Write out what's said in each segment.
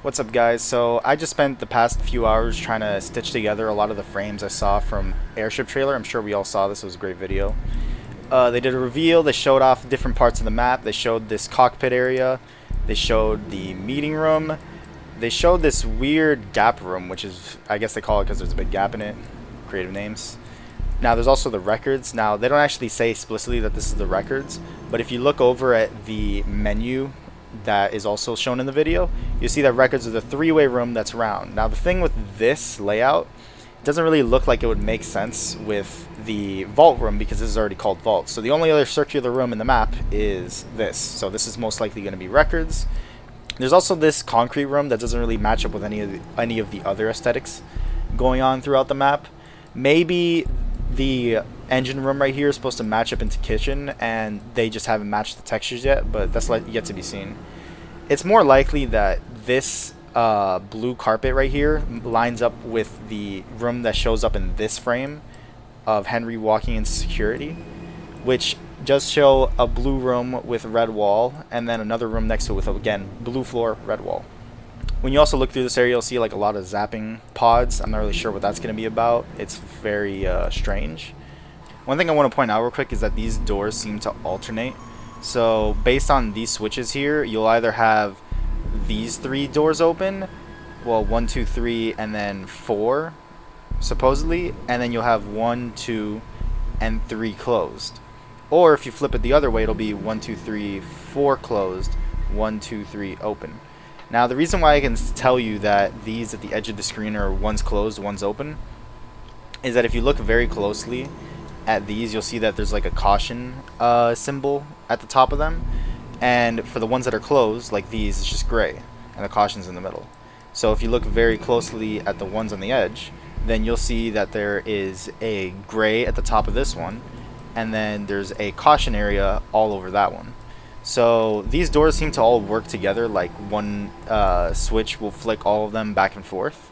What's up, guys? So I just spent the past few hours trying to stitch together a lot of the frames I saw from Airship trailer. I'm sure we all saw this. It was a great video. They did a reveal. They showed off different parts of the map. They showed this cockpit area. They showed the meeting room. They showed this weird gap room, which is, I guess they call it because there's a big gap in it. Creative names. Now there's also the records. Now they don't actually say explicitly that this is the records, but if you look over at the menu that is also shown in the video, you'll see that records are the three-way room that's round. Now the thing with this layout, it doesn't really look like it would make sense with the vault room because this is already called vault. So the only other circular room in the map is this. So this is most likely going to be records. There's also this concrete room that doesn't really match up with any of the other aesthetics going on throughout the map. Maybe the engine room right here is supposed to match up into kitchen, and they just haven't matched the textures yet, but that's yet to be seen. It's more likely that this blue carpet right here lines up with the room that shows up in this frame of Henry walking into security, which does show a blue room with red wall, and then another room next to it with, again, blue floor, red wall. When you also look through this area, you'll see like a lot of zapping pods. I'm not really sure what that's going to be about. It's very strange. One thing I want to point out real quick is that these doors seem to alternate. So based on these switches here, you'll either have these three doors open, well, 1, 2, 3, and then 4, supposedly, and then you'll have 1, 2, and 3 closed. Or if you flip it the other way, it'll be 1, 2, 3, 4 closed, 1, 2, 3 open. Now the reason why I can tell you that these at the edge of the screen are one's closed, one's open, is that if you look very closely at these, you'll see that there's like a caution symbol at the top of them, and for the ones that are closed, like these, it's just gray, and the caution's in the middle. So if you look very closely at the ones on the edge, then you'll see that there is a gray at the top of this one, and then there's a caution area all over that one. So these doors seem to all work together, like one switch will flick all of them back and forth,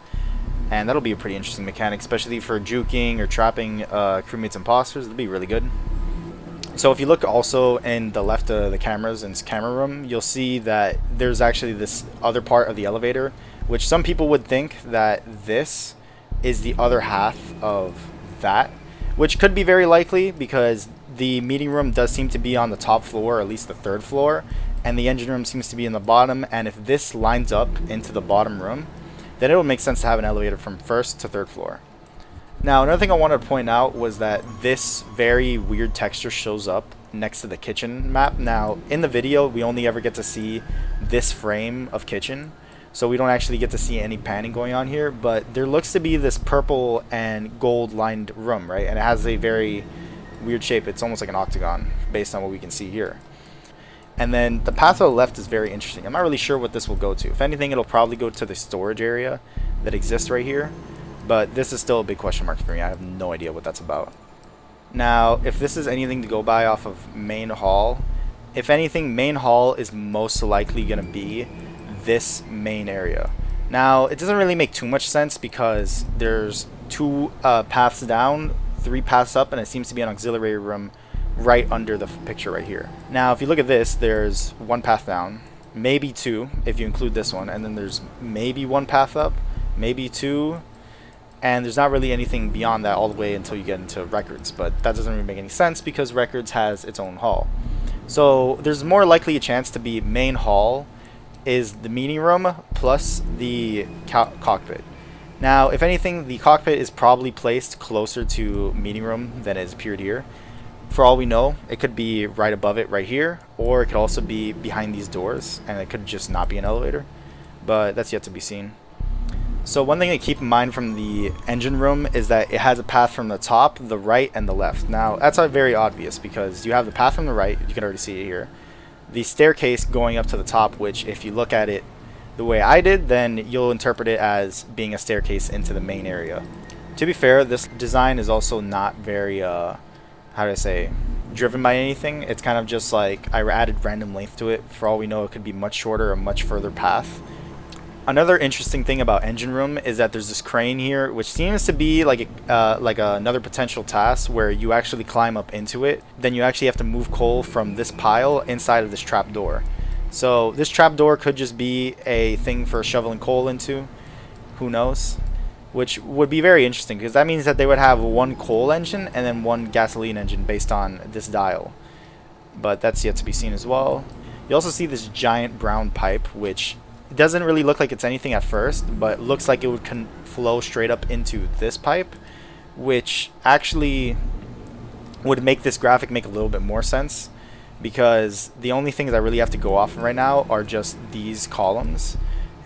and that'll be a pretty interesting mechanic, especially for juking or trapping crewmates imposters. It'll be really good. So if you look also in the left of the cameras in this camera room, you'll see that there's actually this other part of the elevator, which some people would think that this is the other half of that, which could be very likely because the meeting room does seem to be on the top floor, or at least the third floor, and the engine room seems to be in the bottom. And if this lines up into the bottom room, then it will make sense to have an elevator from first to third floor. Now, another thing I wanted to point out was that this very weird texture shows up next to the kitchen map. Now, in the video, we only ever get to see this frame of kitchen, so we don't actually get to see any panning going on here, but there looks to be this purple and gold lined room, right? And it has a very weird shape. It's almost like an octagon based on what we can see here. And then the path to the left is very interesting. I'm not really sure what this will go to. If anything, it'll probably go to the storage area that exists right here, but this is still a big question mark for me. I have no idea what that's about. Now, if this is anything to go by off of main hall, if anything, main hall is most likely going to be this main area. Now, it doesn't really make too much sense because there's 2 paths down, 3 paths up, and it seems to be an auxiliary room right under the picture right here. Now, if you look at this, there's 1 path down, maybe 2 if you include this one, and then there's maybe 1 path up, maybe 2, and there's not really anything beyond that all the way until you get into records, but that doesn't really make any sense because records has its own hall. So there's more likely a chance to be main hall is the meeting room plus the cockpit. Now, if anything, the cockpit is probably placed closer to meeting room than is appeared here. For all we know, it could be right above it right here, or it could also be behind these doors, and it could just not be an elevator, but that's yet to be seen. So one thing to keep in mind from the engine room is that it has a path from the top, the right, and the left. Now, that's very obvious because you have the path from the right, you can already see it here, the staircase going up to the top, which if you look at it the way I did, then you'll interpret it as being a staircase into the main area. To be fair, this design is also not very, how do I say, driven by anything. It's kind of just like I added random length to it. For all we know, it could be much shorter or much further path. Another interesting thing about engine room is that there's this crane here, which seems to be like another potential task where you actually climb up into it. Then you actually have to move coal from this pile inside of this trap door. So this trapdoor could just be a thing for shoveling coal into. Who knows? Which would be very interesting, because that means that they would have one coal engine and then one gasoline engine based on this dial. But that's yet to be seen as well. You also see this giant brown pipe, which doesn't really look like it's anything at first, but looks like it would flow straight up into this pipe, which actually would make this graphic make a little bit more sense, because the only things I really have to go off of right now are just these columns,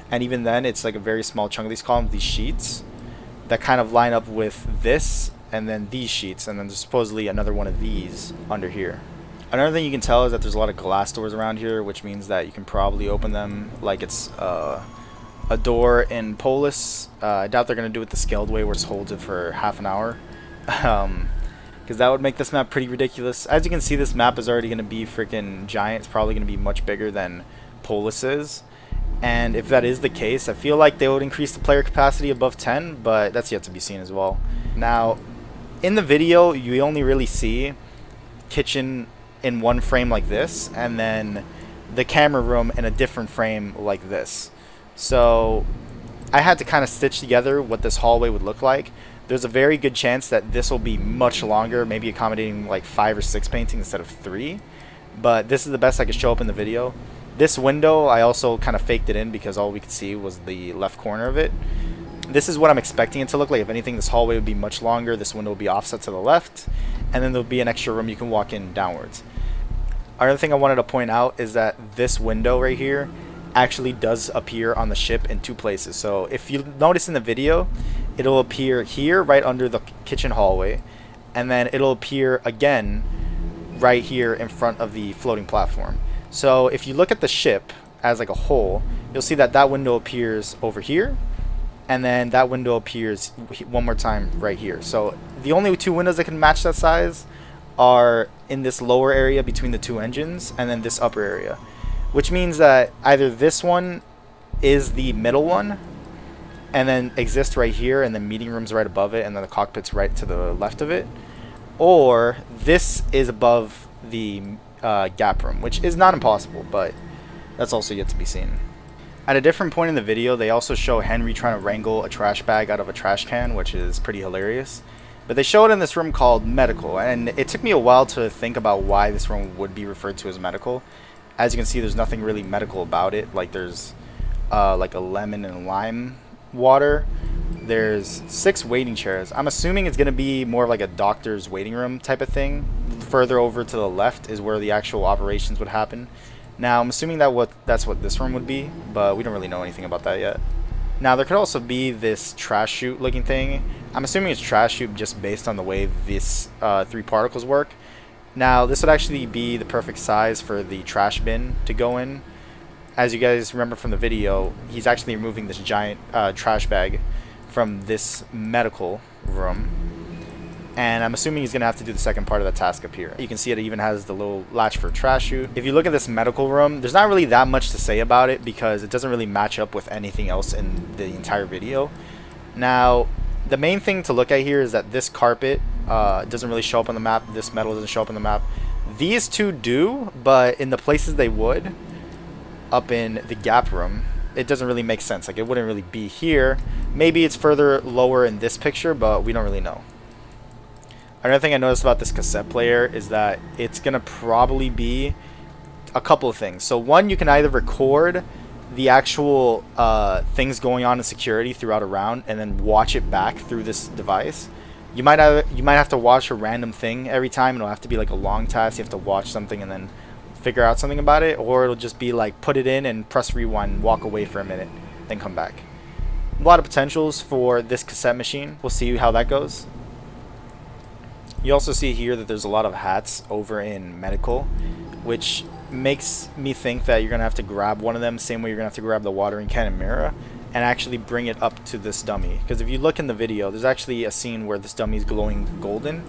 and even then it's like a very small chunk of these columns, these sheets, that kind of line up with this, and then these sheets, and then there's supposedly another one of these under here. Another thing you can tell is that there's a lot of glass doors around here, which means that you can probably open them like it's a door in Polis. I doubt they're going to do it the scaled way where it holds it for half an hour. Because that would make this map pretty ridiculous. As you can see, this map is already going to be freaking giant. It's probably going to be much bigger than Polis is. And if that is the case, I feel like they would increase the player capacity above 10, but that's yet to be seen as well. Now, in the video, you only really see kitchen in one frame like this, and then the camera room in a different frame like this. So I had to kind of stitch together what this hallway would look like. There's a very good chance that this will be much longer, maybe accommodating like 5 or 6 paintings instead of 3. But this is the best I could show up in the video. This window, I also kind of faked it in because all we could see was the left corner of it. This is what I'm expecting it to look like. If anything, this hallway would be much longer. This window will be offset to the left, and then there'll be an extra room you can walk in downwards. Another thing I wanted to point out is that this window right here actually does appear on the ship in 2 places. So if you notice in the video, it'll appear here right under the kitchen hallway, and then it'll appear again right here in front of the floating platform. So if you look at the ship as like a whole, you'll see that that window appears over here, and then that window appears one more time right here. So the only 2 windows that can match that size are in this lower area between the 2 engines, and then this upper area, which means that either this one is the middle one and then exists right here, and the meeting room's right above it, and then the cockpit's right to the left of it, or this is above the gap room, which is not impossible, but that's also yet to be seen. At a different point in the video, they also show Henry trying to wrangle a trash bag out of a trash can, which is pretty hilarious. But they show it in this room called medical, and it took me a while to think about why this room would be referred to as medical. As you can see, there's nothing really medical about it. Like there's like a lemon and lime water. There's 6 waiting chairs. I'm assuming it's going to be more like a doctor's waiting room type of thing. Further over to the left is where the actual operations would happen. Now I'm assuming that that's what this room would be, but we don't really know anything about that yet. Now there could also be this trash chute looking thing. I'm assuming it's trash chute just based on the way this 3 particles work. Now this would actually be the perfect size for the trash bin to go in. As you guys remember from the video, he's actually removing this giant trash bag from this medical room, and I'm assuming he's gonna have to do the second part of the task up here. You can see it even has the little latch for trash chute. If you look at this medical room, there's not really that much to say about it because it doesn't really match up with anything else in the entire video. Now the main thing to look at here is that this carpet doesn't really show up on the map. This metal doesn't show up on the map. These 2 do, but in the places they would, up in the gap room, it doesn't really make sense. Like it wouldn't really be here. Maybe it's further lower in this picture, but we don't really know. Another thing I noticed about this cassette player is that it's gonna probably be a couple of things. So one, you can either record the actual things going on in security throughout a round and then watch it back through this device. You might have to watch a random thing every time. It'll have to be like a long task. You have to watch something and then figure out something about it, or it'll just be like put it in and press rewind, walk away for a minute, then come back. A lot of potentials for this cassette machine. We'll see how that goes. You also see here that there's a lot of hats over in medical, which makes me think that you're gonna have to grab one of them, same way you're gonna have to grab the watering can and mirror, and actually bring it up to this dummy. Because if you look in the video, there's actually a scene where this dummy is glowing golden,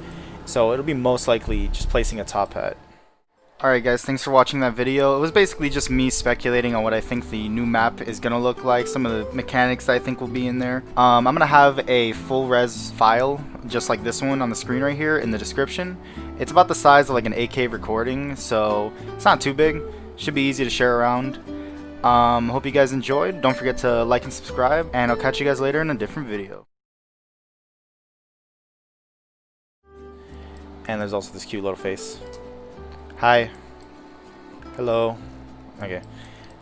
so it'll be most likely just placing a top hat. Alright guys, thanks for watching that video. It was basically just me speculating on what I think the new map is going to look like, some of the mechanics that I think will be in there. I'm going to have a full res file, just like this one on the screen right here in the description. It's about the size of like an 8K recording, so it's not too big. Should be easy to share around. Hope you guys enjoyed. Don't forget to like and subscribe, and I'll catch you guys later in a different video. And there's also this cute little face. Hi. Hello. Okay.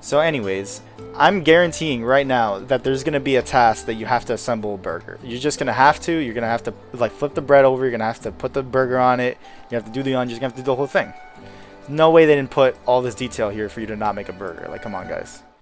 So anyways, I'm guaranteeing right now that there's going to be a task that you have to assemble a burger. You're just going to have to. You're going to have to like flip the bread over. You're going to have to put the burger on it. You have to do the onions. You're going to have to do the whole thing. No way they didn't put all this detail here for you to not make a burger. Like, come on, guys.